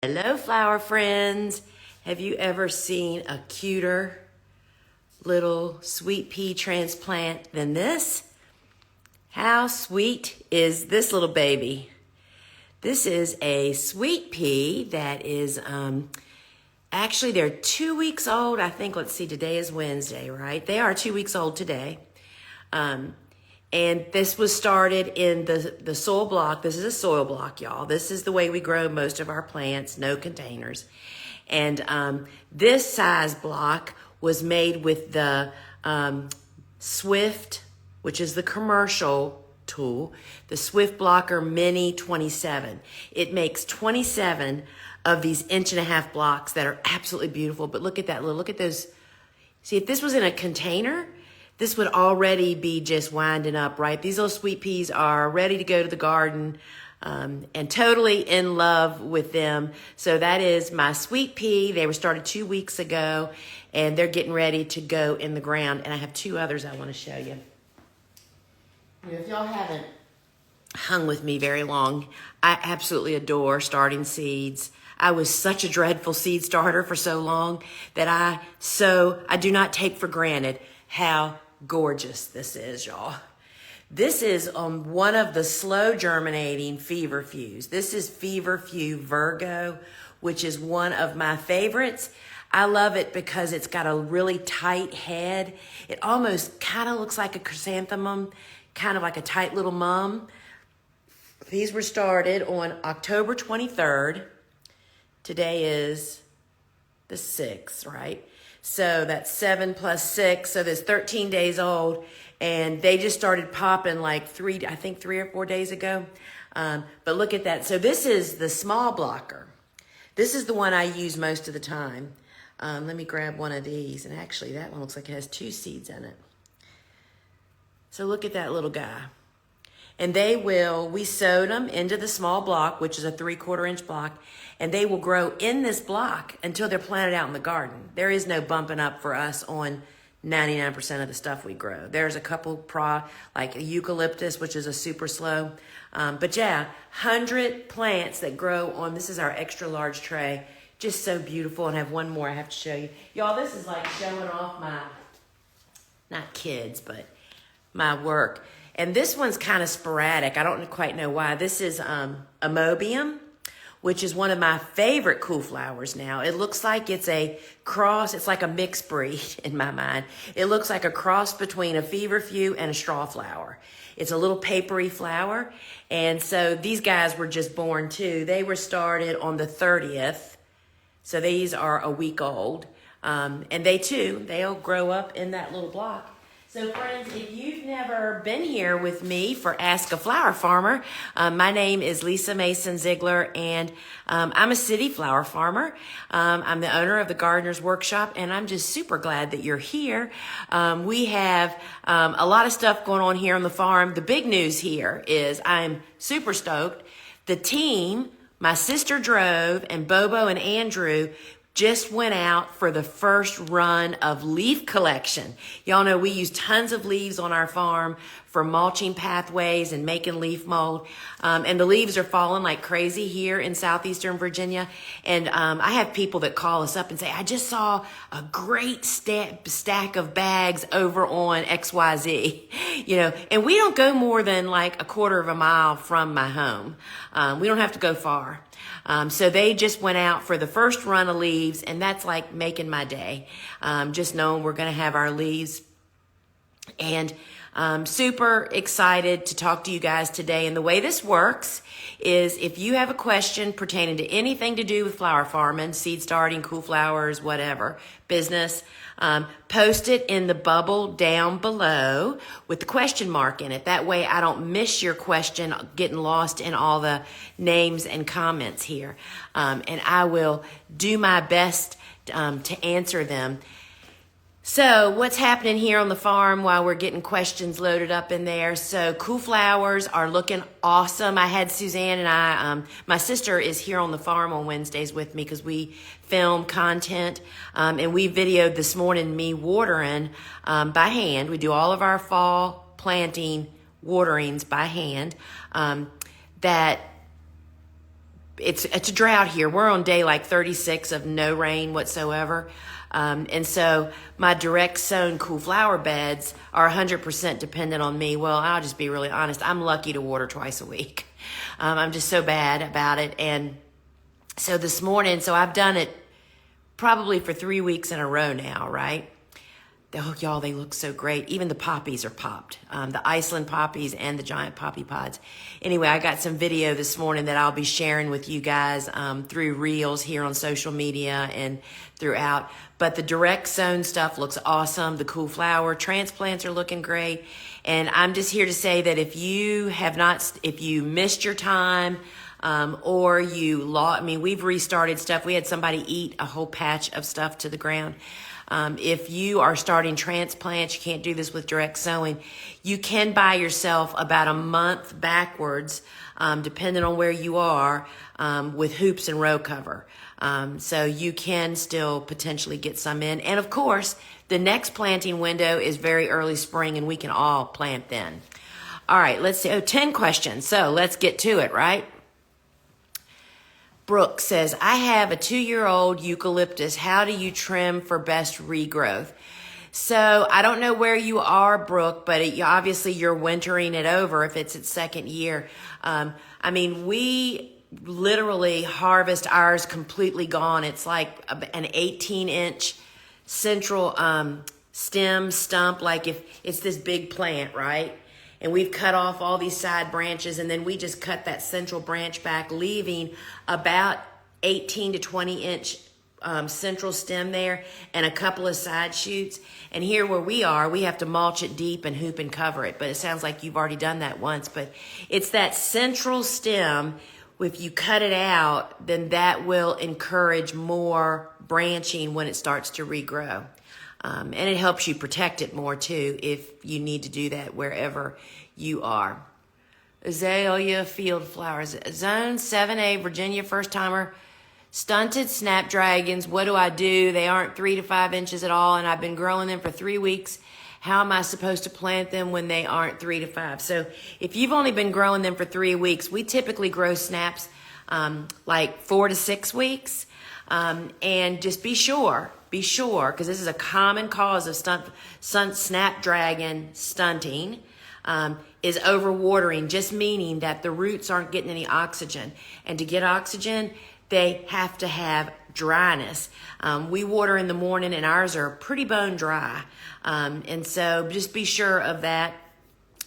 Hello, flower friends. Have you ever seen a cuter little sweet pea transplant than this? How sweet is this little baby? This is a sweet pea that is, actually they're 2 weeks old. I think, let's see, today is Wednesday, right? They are 2 weeks old today. And this was started in the soil block. This is a soil block, y'all. This is the way we grow most of our plants, no containers. And this size block was made with the Swift, which is the commercial tool, the Swift Blocker Mini 27. It makes 27 of these 1.5-inch blocks that are absolutely beautiful. But look at that, look at those. See, if this was in a container, this would already be just winding up, right? These little sweet peas are ready to go to the garden, and totally in love with them. So that is my sweet pea. They were started 2 weeks ago, and they're getting ready to go in the ground. And I have two others I want to show you. If y'all haven't hung with me very long, I absolutely adore starting seeds. I was such a dreadful seed starter for so long that I do not take for granted how gorgeous this is, y'all. This is one of the slow germinating feverfews. This is feverfew Virgo, which is one of my favorites. I love it because it's got a really tight head. It almost kind of looks like a chrysanthemum, kind of like a tight little mum. These were started on October 23rd. Today is the 6th, right? So that's 7 plus 6, so that's 13 days old, and they just started popping like 3 or 4 days ago. But look at that. So this is the small blocker. This is the one I use most of the time. Let me grab one of these, and actually that one looks like it has 2 seeds in it. So look at that little guy. And we sowed them into the small block, which is a 3/4-inch block, and they will grow in this block until they're planted out in the garden. There is no bumping up for us on 99% of the stuff we grow. There's a couple like eucalyptus, which is a super slow. But yeah, 100 plants that grow on, this is our extra large tray. Just so beautiful. And I have one more I have to show you. Y'all, this is like showing off my, not kids, but my work. And this one's kind of sporadic. I don't quite know why. This is amobium, which is one of my favorite cool flowers now. It looks like it's a cross. It's like a mixed breed in my mind. It looks like a cross between a feverfew and a straw flower. It's a little papery flower. And so these guys were just born too. They were started on the 30th. So these are a week old. And they'll grow up in that little block. So friends, if you've never been here with me for Ask a Flower Farmer, my name is Lisa Mason Ziegler, and I'm a city flower farmer. I'm the owner of the Gardener's Workshop, and I'm just super glad that you're here. We have a lot of stuff going on here on the farm. The big news here is I'm super stoked. The team, my sister drove, and Bobo and Andrew just went out for the first run of leaf collection. Y'all know we use tons of leaves on our farm for mulching pathways and making leaf mold. And the leaves are falling like crazy here in southeastern Virginia. And I have people that call us up and say, I just saw a great stack of bags over on XYZ. And we don't go more than like a 1/4 mile from my home. We don't have to go far. So they just went out for the first run of leaves, and that's like making my day. Just knowing we're going to have our leaves. And super excited to talk to you guys today. And the way this works is if you have a question pertaining to anything to do with flower farming, seed starting, cool flowers, whatever, business, post it in the bubble down below with the question mark in it. That way I don't miss your question getting lost in all the names and comments here. And I will do my best to answer them. So what's happening here on the farm while we're getting questions loaded up in there? So cool flowers are looking awesome. I had Suzanne and my sister is here on the farm on Wednesdays with me because we film content. And we videoed this morning me watering by hand. We do all of our fall planting waterings by hand. That it's a drought here. We're on day like 36 of no rain whatsoever. And so my direct sown cool flower beds are 100% dependent on me. Well, I'll just be really honest. I'm lucky to water twice a week. I'm just so bad about it. And so this morning, so I've done it probably for 3 weeks in a row now, right? Oh, y'all, they look so great. Even the poppies are popped. The Iceland poppies and the giant poppy pods. Anyway, I got some video this morning that I'll be sharing with you guys through Reels here on social media and throughout. But the direct sown stuff looks awesome. The cool flower transplants are looking great. And I'm just here to say that if you missed your time, or we've restarted stuff. We had somebody eat a whole patch of stuff to the ground. If you are starting transplants, you can't do this with direct sowing. You can buy yourself about a month backwards, depending on where you are, with hoops and row cover. So you can still potentially get some in. And of course, the next planting window is very early spring and we can all plant then. All right, let's see. 10 questions. So let's get to it, right? Brooke says, I have a 2-year-old eucalyptus. How do you trim for best regrowth? So I don't know where you are, Brooke, but obviously you're wintering it over if it's its second year. We literally harvest ours completely gone. It's like an 18-inch central stump, like if it's this big plant, right? And we've cut off all these side branches, and then we just cut that central branch back, leaving about 18 to 20 inch central stem there and a couple of side shoots. And here where we are, we have to mulch it deep and hoop and cover it. But it sounds like you've already done that once. But it's that central stem. If you cut it out, then that will encourage more branching when it starts to regrow. And it helps you protect it more too if you need to do that wherever you are. Azalea field flowers. Zone 7A, Virginia first timer. Stunted snapdragons. What do I do? They aren't 3 to 5 inches at all, and I've been growing them for 3 weeks. How am I supposed to plant them when they aren't 3 to 5? So if you've only been growing them for 3 weeks, we typically grow snaps like 4 to 6 weeks. And just be sure, because this is a common cause of snapdragon stunting, is overwatering, just meaning that the roots aren't getting any oxygen. And to get oxygen, they have to have dryness. We water in the morning and ours are pretty bone dry. And so just be sure of that.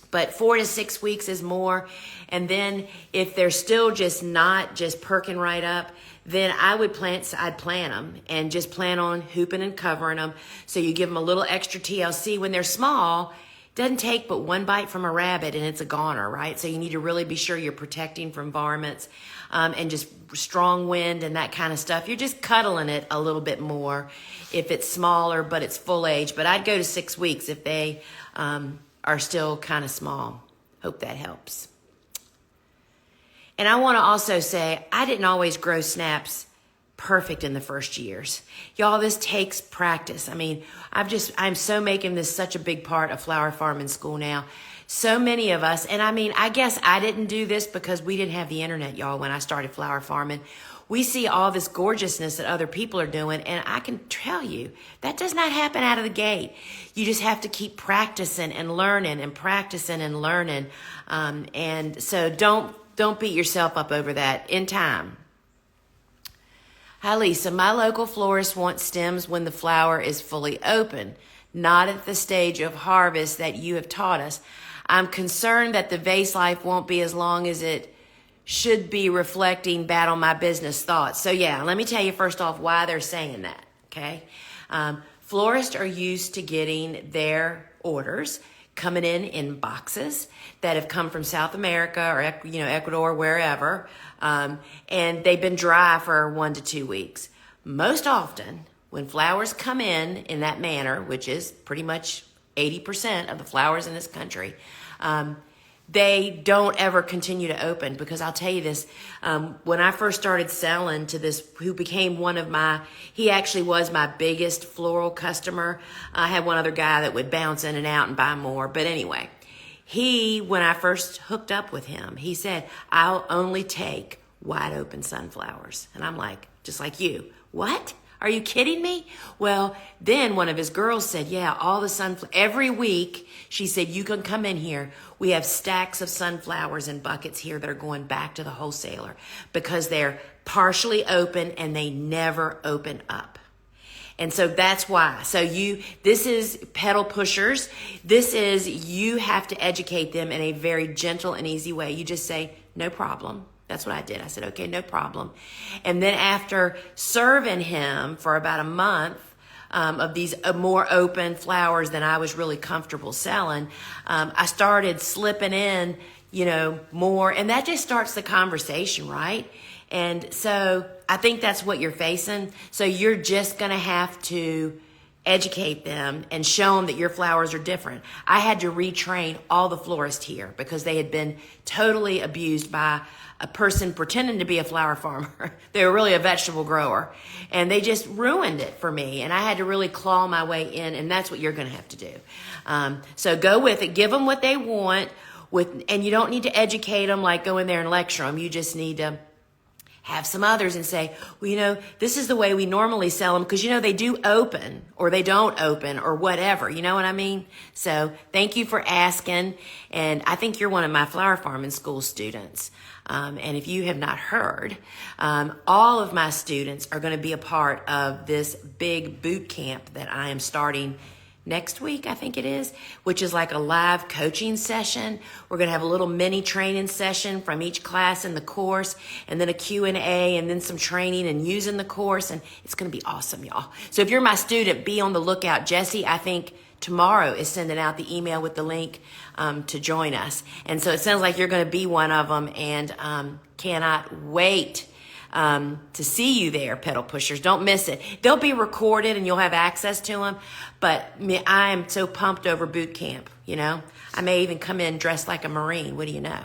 But 4 to 6 weeks is more. And then if they're still just not just perking right up, then I'd plant them and just plan on hooping and covering them. So you give them a little extra TLC when they're small. It doesn't take but one bite from a rabbit and it's a goner, right? So you need to really be sure you're protecting from varmints and just strong wind and that kind of stuff. You're just cuddling it a little bit more if it's smaller, but it's full age. But I'd go to 6 weeks if they are still kind of small. Hope that helps. And I want to also say, I didn't always grow snaps perfect in the first years. Y'all, this takes practice. I'm so making this such a big part of flower farming school now. So many of us, and I guess I didn't do this because we didn't have the internet, y'all, when I started flower farming. We see all this gorgeousness that other people are doing, and I can tell you, that does not happen out of the gate. You just have to keep practicing and learning and practicing and learning. And so don't beat yourself up over that in time. Hi, Lisa. My local florist wants stems when the flower is fully open, not at the stage of harvest that you have taught us. I'm concerned that the vase life won't be as long as it should be, reflecting bad on my business thoughts. So yeah, let me tell you first off why they're saying that, okay? Florists are used to getting their orders coming in boxes that have come from South America or Ecuador, wherever, and they've been dry for 1 to 2 weeks. Most often, when flowers come in that manner, which is pretty much 80% of the flowers in this country, they don't ever continue to open, because I'll tell you this, when I first started selling to this, who became he actually was my biggest floral customer. I had one other guy that would bounce in and out and buy more. But anyway, when I first hooked up with him, he said, I'll only take wide open sunflowers. And I'm like, just like you, what? Are you kidding me? Well, then one of his girls said, yeah, all the sunflowers, every week, she said, you can come in here. We have stacks of sunflowers in buckets here that are going back to the wholesaler because they're partially open and they never open up. And so that's why. So this is petal pushers. This is, you have to educate them in a very gentle and easy way. You just say, no problem. That's what I did. I said, okay, no problem. And then after serving him for about a month of these more open flowers than I was really comfortable selling, I started slipping in, more. And that just starts the conversation, right? And so I think that's what you're facing. So you're just going to have to educate them and show them that your flowers are different. I had to retrain all the florists here because they had been totally abused by a person pretending to be a flower farmer. They were really a vegetable grower, and they just ruined it for me. And I had to really claw my way in, and that's what you're going to have to do. So go with it. Give them what they want, and you don't need to educate them like go in there and lecture them. You just need to have some others and say, well, this is the way we normally sell them because, they do open or they don't open or whatever. You know what I mean? So thank you for asking. And I think you're one of my flower farming school students. And if you have not heard, all of my students are going to be a part of this big boot camp that I am starting next week, I think it is, which is like a live coaching session. We're going to have a little mini training session from each class in the course, and then a Q&A, and then some training and using the course, and it's going to be awesome, y'all. So if you're my student, be on the lookout. Jesse, I think tomorrow is sending out the email with the link to join us. And so it sounds like you're going to be one of them, and cannot wait to see you there, petal pushers. Don't miss it. They'll be recorded and you'll have access to them. But I am so pumped over boot camp, I may even come in dressed like a Marine. What do you know?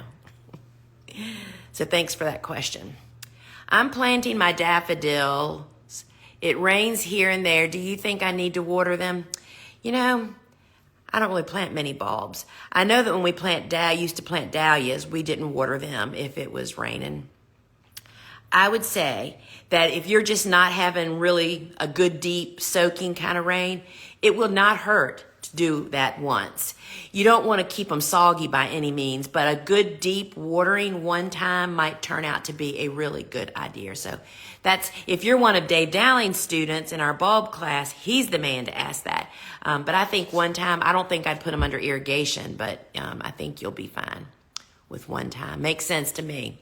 So thanks for that question. I'm planting my daffodils. It rains here and there. Do you think I need to water them? I don't really plant many bulbs. I know that when we used to plant dahlias, we didn't water them if it was raining. I would say that if you're just not having really a good deep soaking kind of rain, it will not hurt to do that once. You don't want to keep them soggy by any means, but a good deep watering one time might turn out to be a really good idea. So if you're one of Dave Dowling's students in our bulb class, he's the man to ask that. But I think one time, I don't think I'd put them under irrigation, but I think you'll be fine with one time. Makes sense to me.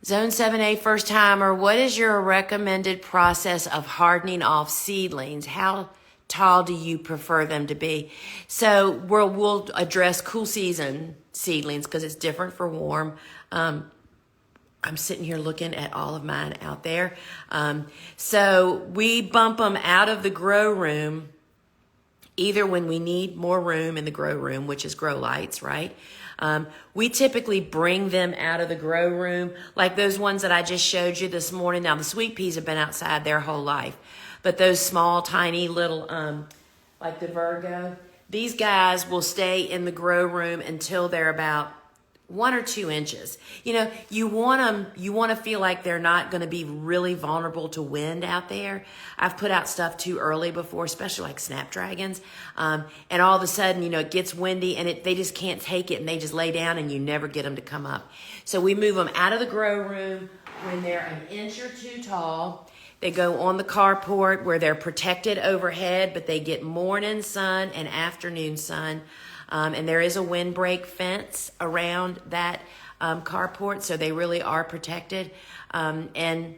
Zone 7A first timer, what is your recommended process of hardening off seedlings? How tall do you prefer them to be? So we'll address cool season seedlings because it's different for warm. I'm sitting here looking at all of mine out there. So we bump them out of the grow room either when we need more room in the grow room, which is grow lights, right? We typically bring them out of the grow room, like those ones that I just showed you this morning. Now, the sweet peas have been outside their whole life, but those small, tiny little, like the Virgo, these guys will stay in the grow room until they're about 1 or 2 inches. You want to feel like they're not going to be really vulnerable to wind out there. I've put out stuff too early before, especially like snapdragons. And all of a sudden, it gets windy and they just can't take it and they just lay down and you never get them to come up. So we move them out of the grow room when they're an inch or 2 tall. They go on the carport where they're protected overhead, but they get morning sun and afternoon sun. And there is a windbreak fence around that carport, so they really are protected. And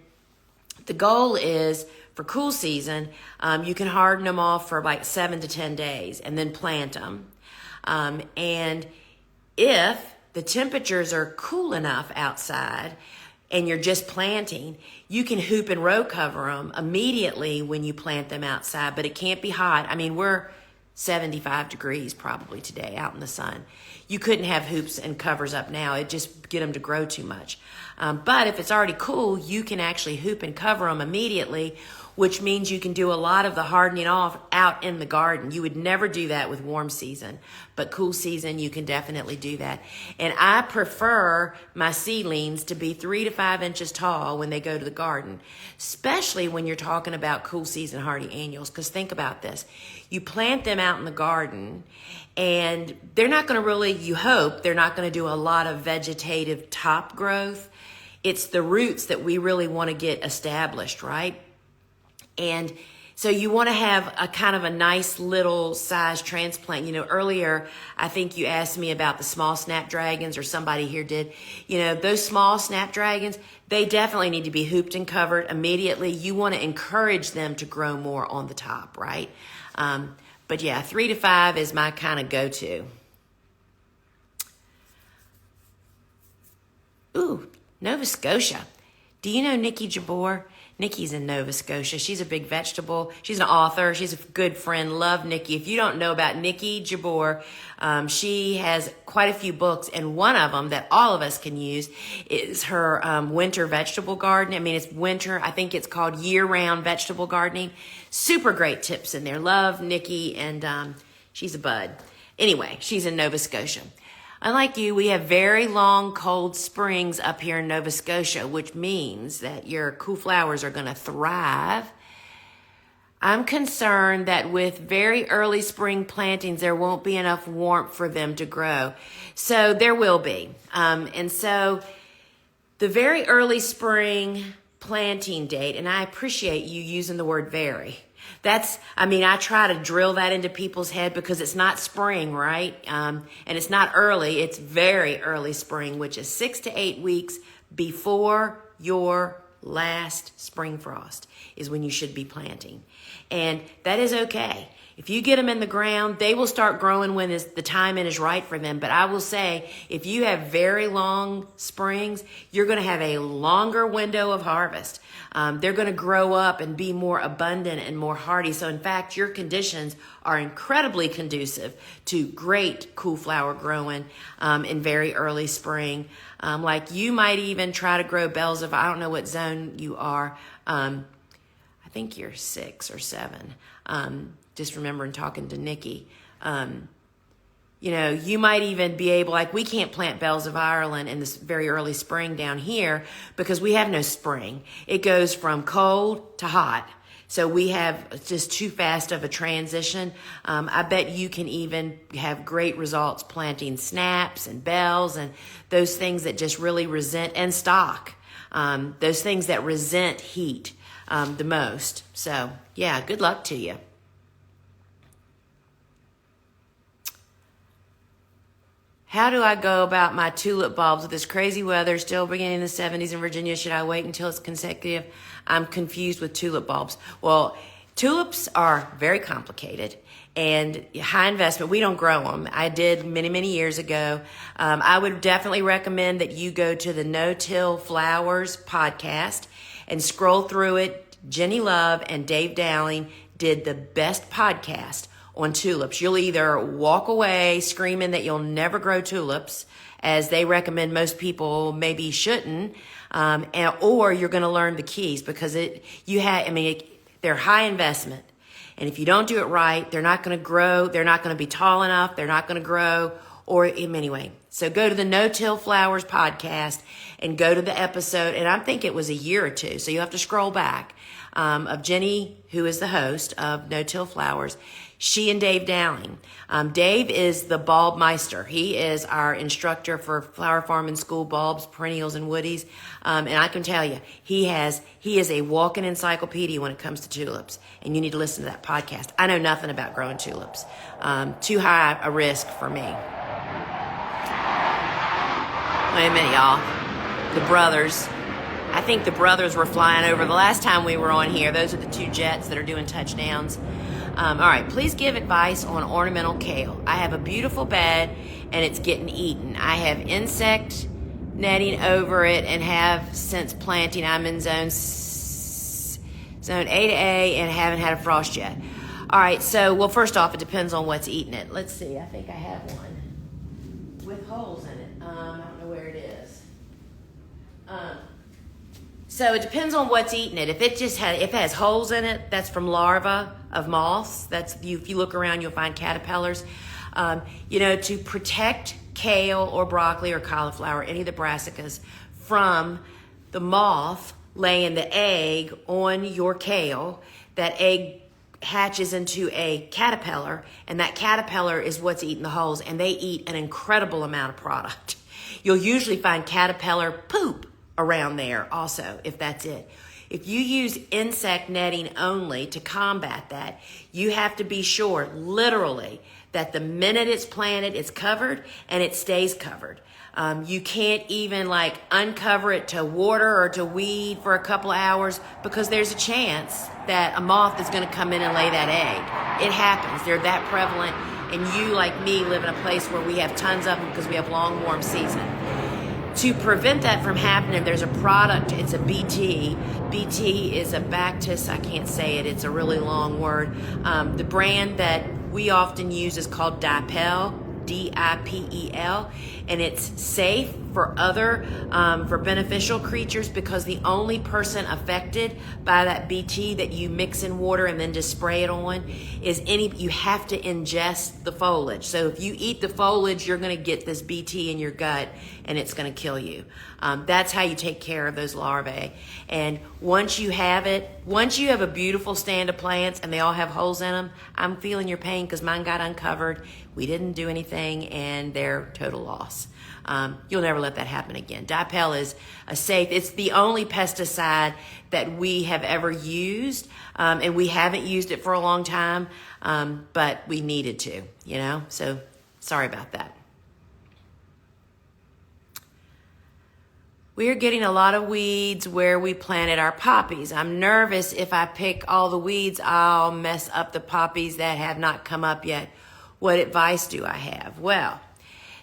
the goal is, for cool season, you can harden them off for like 7 to 10 days and then plant them. And if the temperatures are cool enough outside and you're just planting, you can hoop and row cover them immediately when you plant them outside, but it can't be hot. I mean, we're 75 degrees probably today out in the sun. you couldn't have hoops and covers up now. It just get them to grow too much. But if it's already cool, you can actually hoop and cover them immediately, which means you can do a lot of the hardening off out in the garden. You would never do that with warm season, but cool season, you can definitely do that. And I prefer my seedlings to be 3 to 5 inches tall when they go to the garden, especially when you're talking about cool season hardy annuals. Because think about this. You plant them out in the garden, and they're not going to really, you hope, they're not going to do a lot of vegetative top growth. It's the roots that we really want to get established, right? And so you want to have a kind of a nice little size transplant. You know, earlier, I think you asked me about the small snapdragons, or somebody here did. You know, those small snapdragons, they definitely need to be hooped and covered immediately. You want to encourage them to grow more on the top, right? But yeah, 3 to 5 is my kind of go-to. Ooh, Nova Scotia. Do you know Nikki Jabor? Nikki's in Nova Scotia. She's a big vegetable. She's an author. She's a good friend. Love Nikki. If you don't know about Nikki Jabor, she has quite a few books, and one of them that all of us can use is her winter vegetable garden. I mean, it's winter. I think it's called year-round vegetable gardening. Super great tips in there. Love Nikki, and she's a bud. Anyway, she's in Nova Scotia. Unlike you, we have very long, cold springs up here in Nova Scotia, which means that your cool flowers are going to thrive. I'm concerned that with very early spring plantings, there won't be enough warmth for them to grow. So there will be. And so the very early spring planting date, and I appreciate you using the word very. I try to drill that into people's head because it's not spring, right? And it's not early, it's very early spring, which is 6 to 8 weeks before your last spring frost is when you should be planting. And that is okay. If you get them in the ground, they will start growing when the timing is right for them. But I will say, if you have very long springs, you're going to have a longer window of harvest. They're going to grow up and be more abundant and more hardy. So in fact, your conditions are incredibly conducive to great cool flower growing in very early spring. Like you might even try to grow bells of, I don't know what zone you are. I think you're 6 or 7. Just remembering talking to Nikki. You know, you might even be able, like we can't plant bells of Ireland in this very early spring down here because we have no spring. It goes from cold to hot. So we have just too fast of a transition. I bet you can even have great results planting snaps and bells and those things that just really resent, and stock. Those things that resent heat the most. So yeah, good luck to you. How do I go about my tulip bulbs with this crazy weather, still beginning in the 70s in Virginia? Should I wait until it's consecutive? I'm confused with tulip bulbs. Well, tulips are very complicated and high investment. We don't grow them. I did many, many years ago. I would definitely recommend that you go to the No-Till Flowers podcast and scroll through it. Jenny Love and Dave Dowling did the best podcast on tulips. You'll either walk away screaming that you'll never grow tulips, as they recommend most people maybe shouldn't, or you're going to learn the keys because they're high investment. And if you don't do it right, they're not going to grow. They're not going to be tall enough. They're not going to grow. Or anyway, so go to the No-Till Flowers podcast and go to the episode. And I think it was a year or two, so you have to scroll back, of Jenny, who is the host of No-Till Flowers. She and Dave Dowling. Dave is the bulb meister. He is our instructor for flower farming school bulbs, perennials, and woodies. And I can tell you, he is a walking encyclopedia when it comes to tulips. And you need to listen to that podcast. I know nothing about growing tulips. Too high a risk for me. Wait a minute, y'all. I think the brothers were flying over the last time we were on here. Those are the 2 jets that are doing touchdowns. All right, please give advice on ornamental kale. I have a beautiful bed and it's getting eaten. I have insect netting over it and have since planting. I'm in zone A to A and haven't had a frost yet. All right, so, well, first off, it depends on what's eating it. Let's see, I think I have one. with holes in it. I don't know where it is. So it depends on what's eating it. If it has holes in it, that's from larvae of moths. If you look around, you'll find caterpillars. To protect kale or broccoli or cauliflower, any of the brassicas, from the moth laying the egg on your kale, that egg hatches into a caterpillar, and that caterpillar is what's eating the holes, and they eat an incredible amount of product. You'll usually find caterpillar poop around there also, if that's it. If you use insect netting only to combat that, you have to be sure, literally, that the minute it's planted, it's covered and it stays covered. You can't even uncover it to water or to weed for a couple of hours, because there's a chance that a moth is going to come in and lay that egg. It happens. They're that prevalent. And you, like me, live in a place where we have tons of them because we have long, warm season. To prevent that from happening, there's a product. It's a BT. BT is a Bactus. I can't say it. It's a really long word. The brand that we often use is called Dipel, Dipel, and it's safe for for beneficial creatures, because the only person affected by that BT that you mix in water and then just spray it on is you have to ingest the foliage. So if you eat the foliage, you're going to get this BT in your gut and it's going to kill you. That's how you take care of those larvae. And once you have a beautiful stand of plants and they all have holes in them, I'm feeling your pain, because mine got uncovered. We didn't do anything and they're total loss. You'll never let that happen again. Dipel is it's the only pesticide that we have ever used, and we haven't used it for a long time, but we needed to, so sorry about that. We are getting a lot of weeds where we planted our poppies. I'm nervous if I pick all the weeds, I'll mess up the poppies that have not come up yet. What advice do I have? Well,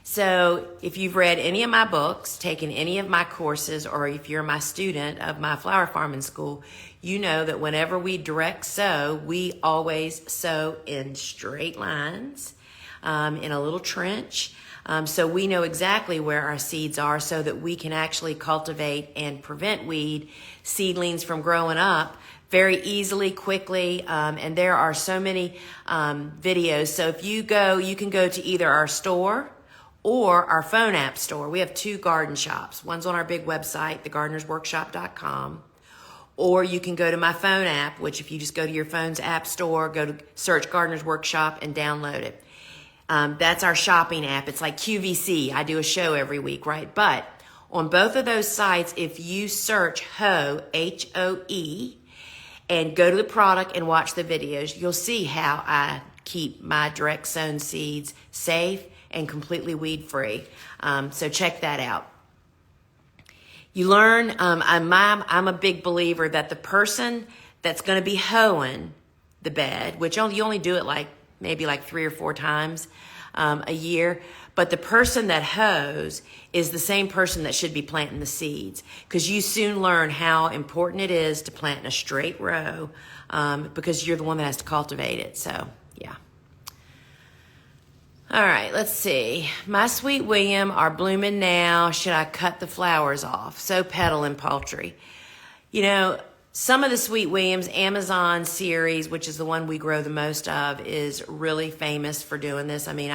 so if you've read any of my books, taken any of my courses, or if you're my student of my flower farming school, you know that whenever we direct sow, we always sow in straight lines, in a little trench. So we know exactly where our seeds are, so that we can actually cultivate and prevent weed seedlings from growing up very easily, quickly. And there are so many videos. So if you can go to either our store or our phone app store. We have 2 garden shops. One's on our big website, thegardenersworkshop.com. Or you can go to my phone app, which if you just go to your phone's app store, go to search Gardener's Workshop and download it. That's our shopping app. It's like QVC. I do a show every week, right? But on both of those sites, if you search Hoe, H-O-E, and go to the product and watch the videos, you'll see how I keep my direct sown seeds safe and completely weed free. So check that out. You learn, I'm a big believer that the person that's going to be hoeing the bed, which you only do it maybe 3 or 4 times a year, but the person that hoes is the same person that should be planting the seeds, because you soon learn how important it is to plant in a straight row, because you're the one that has to cultivate it. So yeah. All right, let's see. My sweet William are blooming now. Should I cut the flowers off? So petal and paltry. Some of the sweet Williams, Amazon series, which is the one we grow the most of, is really famous for doing this. I mean,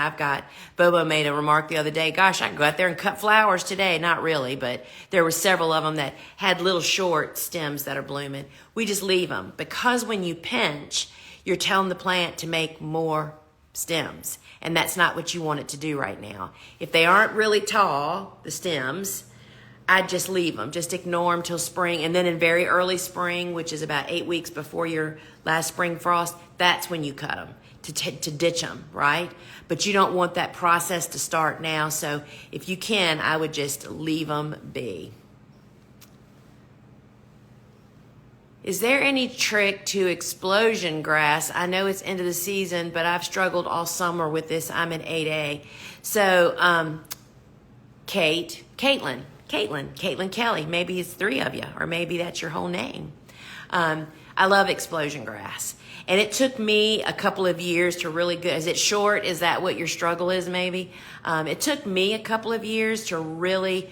Bobo made a remark the other day, gosh, I can go out there and cut flowers today. Not really, but there were several of them that had little short stems that are blooming. We just leave them, because when you pinch, you're telling the plant to make more stems. And that's not what you want it to do right now. If they aren't really tall, the stems, I'd just leave them. Just ignore them till spring. And then in very early spring, which is about 8 weeks before your last spring frost, that's when you cut them, to ditch them, right? But you don't want that process to start now. So if you can, I would just leave them be. Is there any trick to explosion grass? I know it's end of the season, but I've struggled all summer with this. I'm in 8A. So, Caitlin Kelly, maybe it's 3 of you, or maybe that's your whole name. I love explosion grass. And it took me a couple of years to really get, is it short? Is that what your struggle is maybe? It took me a couple of years to really,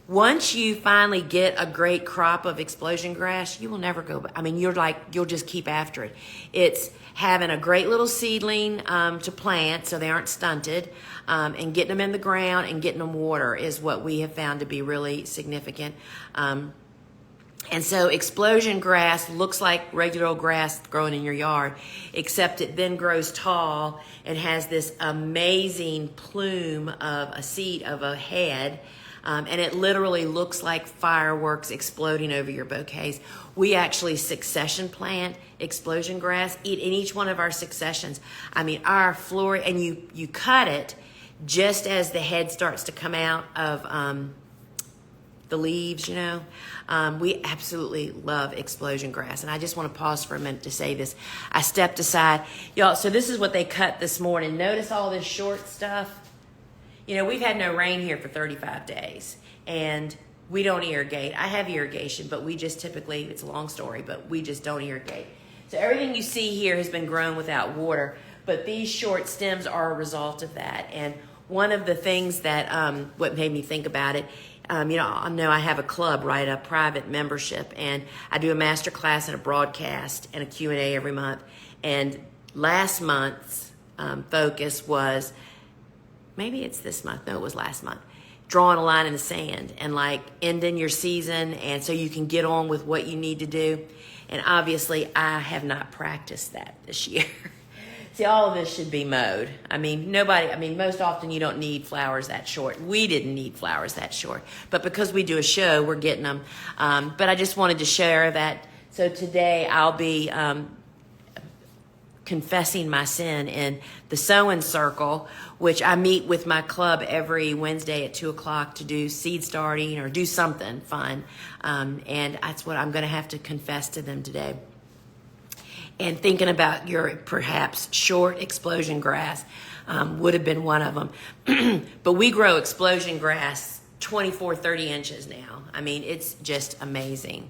once you finally get a great crop of explosion grass, you will never go back. I mean, you'll just keep after it. It's having a great little seedling to plant so they aren't stunted, and getting them in the ground and getting them water is what we have found to be really significant. And so explosion grass looks like regular old grass growing in your yard, except it then grows tall and has this amazing plume of a seed of a head. And it literally looks like fireworks exploding over your bouquets. We actually succession plant explosion grass in each one of our successions. I mean, our florist, and you cut it just as the head starts to come out of the leaves, you know. We absolutely love explosion grass. And I just want to pause for a minute to say this. I stepped aside. Y'all, so this is what they cut this morning. Notice all this short stuff. You know, we've had no rain here for 35 days, and we don't irrigate. I have irrigation, but we just typically, it's a long story, but we just don't irrigate. So everything you see here has been grown without water, but these short stems are a result of that. And one of the things that, what made me think about it, you know I have a club, right, a private membership, and I do a master class and a broadcast and a Q&A every month. And last month's focus was, maybe it's this month, no, it was last month, drawing a line in the sand and like ending your season, and so you can get on with what you need to do. And obviously I have not practiced that this year. See, all of this should be mowed. I mean, most often you don't need flowers that short. We didn't need flowers that short, but because we do a show, we're getting them. But I just wanted to share that. So today I'll be confessing my sin in the sewing circle, which I meet with my club every Wednesday at 2:00 to do seed starting or do something fun. And that's what I'm going to have to confess to them today. And thinking about your perhaps short explosion grass would have been one of them. But we grow explosion grass 24, 30 inches now. I mean, it's just amazing.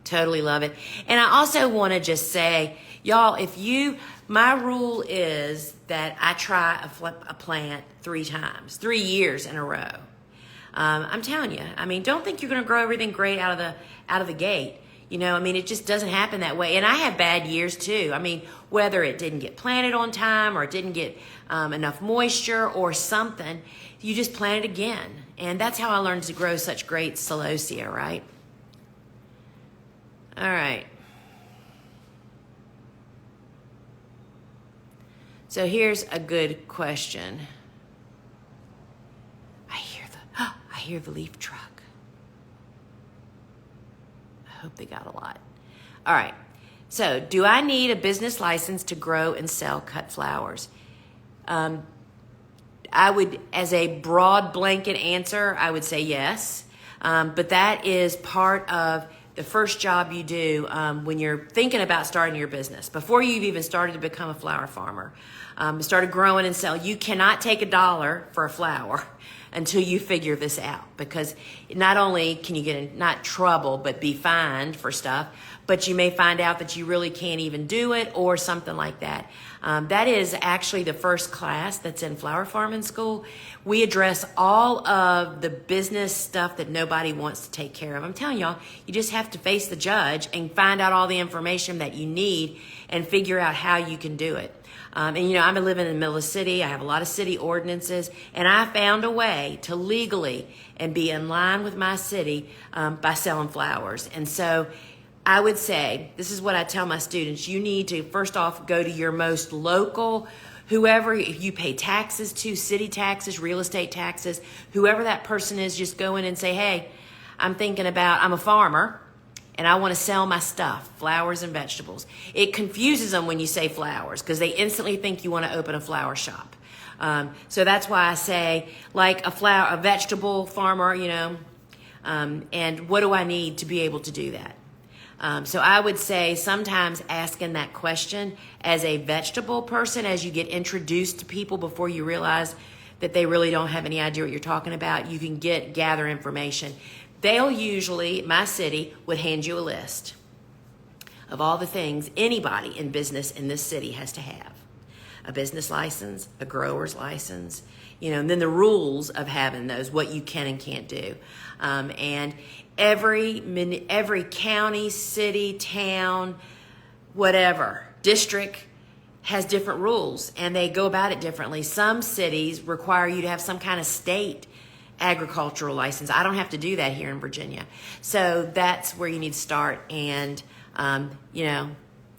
Totally love it. And I also want to just say, y'all, my rule is that I try a plant 3 times, 3 years in a row. I'm telling you, I mean, don't think you're going to grow everything great out of the gate. You know, I mean, it just doesn't happen that way. And I have bad years too. I mean, whether it didn't get planted on time or it didn't get enough moisture or something, you just plant it again. And that's how I learned to grow such great celosia, right? All right. So here's a good question. I hear the leaf truck. I hope they got a lot. All right. So, do I need a business license to grow and sell cut flowers? I would, as a broad blanket answer, I would say yes. But that is part of the first job you do when you're thinking about starting your business. Before you've even started to become a flower farmer, started growing and selling, you cannot take $1 for a flower until you figure this out, because not only can you get in, not trouble, but be fined for stuff, but you may find out that you really can't even do it or something like that. That is actually the first class that's in flower farming school. We address all of the business stuff that nobody wants to take care of. I'm telling y'all, you just have to face the judge and find out all the information that you need and figure out how you can do it. And you know, I'm living in the middle of the city. I have a lot of city ordinances, and I found a way to legally and be in line with my city by selling flowers. And so I would say, this is what I tell my students, you need to first off go to your most local, whoever you pay taxes to, city taxes, real estate taxes, whoever that person is, just go in and say, hey, I'm a farmer, and I want to sell my stuff, flowers and vegetables. It confuses them when you say flowers because they instantly think you want to open a flower shop. So that's why I say, like a vegetable farmer, you know, and what do I need to be able to do that? So I would say sometimes asking that question as a vegetable person, as you get introduced to people before you realize that they really don't have any idea what you're talking about, you can gather information. They'll usually, my city, would hand you a list. of all the things anybody in business in this city has to have. A business license, a grower's license, and then the rules of having those, what you can and can't do. And every county, city, town, whatever, district has different rules, and they go about it differently. Some cities require you to have some kind of state agricultural license. I don't have to do that here in Virginia. So that's where you need to start. And,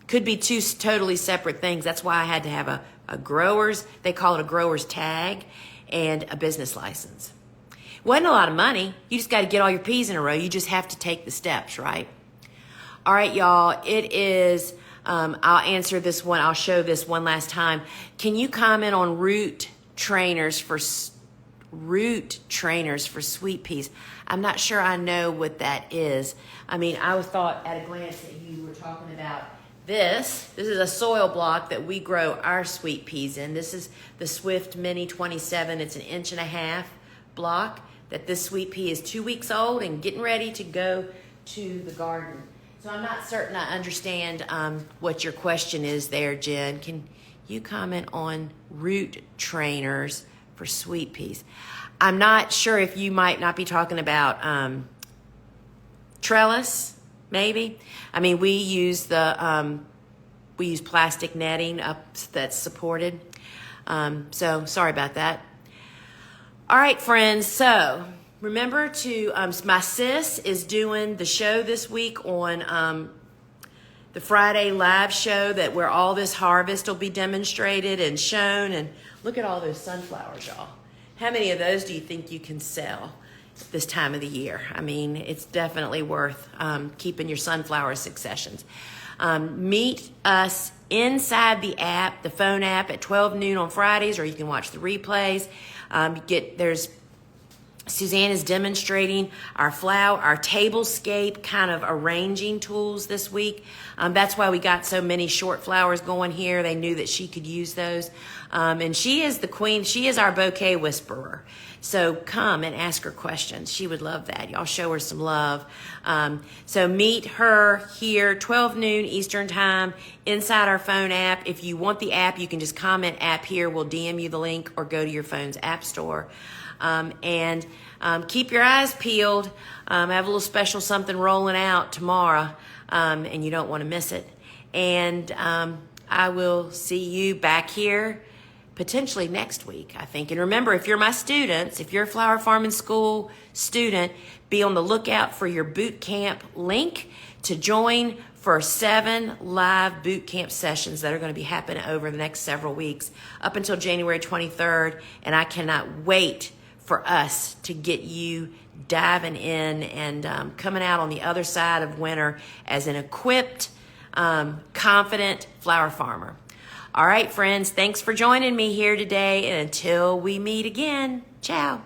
could be two totally separate things. That's why I had to have a grower's, they call it a grower's tag, and a business license. Wasn't a lot of money. You just got to get all your P's in a row. You just have to take the steps, right? All right, y'all, it is, I'll answer this one. I'll show this one last time. Can you comment on root trainers for sweet peas? I'm not sure I know what that is. I mean, I thought at a glance that you were talking about this. This is a soil block that we grow our sweet peas in. This is the Swift Mini 27. It's an 1.5 inch block that this sweet pea is 2 weeks old and getting ready to go to the garden. So I'm not certain I understand what your question is there, Jen. Can you comment on root trainers for sweet peas? I'm not sure if you might not be talking about trellis, maybe. I mean, we use plastic netting up that's supported. So sorry about that. All right, friends. So remember to, my sis is doing the show this week on the Friday live show where all this harvest will be demonstrated and shown. And look at all those sunflowers, y'all. How many of those do you think you can sell this time of the year? I mean, it's definitely worth keeping your sunflower successions. Meet us inside the app, the phone app, at 12 noon on Fridays, or you can watch the replays. Suzanne is demonstrating our tablescape kind of arranging tools this week. That's why we got so many short flowers going here. They knew that she could use those. And she is the queen. She is our bouquet whisperer. So come and ask her questions. She would love that. Y'all show her some love. So meet her here, 12 noon Eastern time, inside our phone app. If you want the app, you can just comment app here. We'll DM you the link or go to your phone's app store. And keep your eyes peeled. I have a little special something rolling out tomorrow, and you don't want to miss it. And I will see you back here potentially next week, I think. And remember, if you're my students, if you're a Flower Farming School student, be on the lookout for your boot camp link to join for 7 live boot camp sessions that are going to be happening over the next several weeks up until January 23rd. And I cannot wait for us to get you diving in and coming out on the other side of winter as an equipped, confident flower farmer. All right, friends, thanks for joining me here today. And until we meet again, ciao.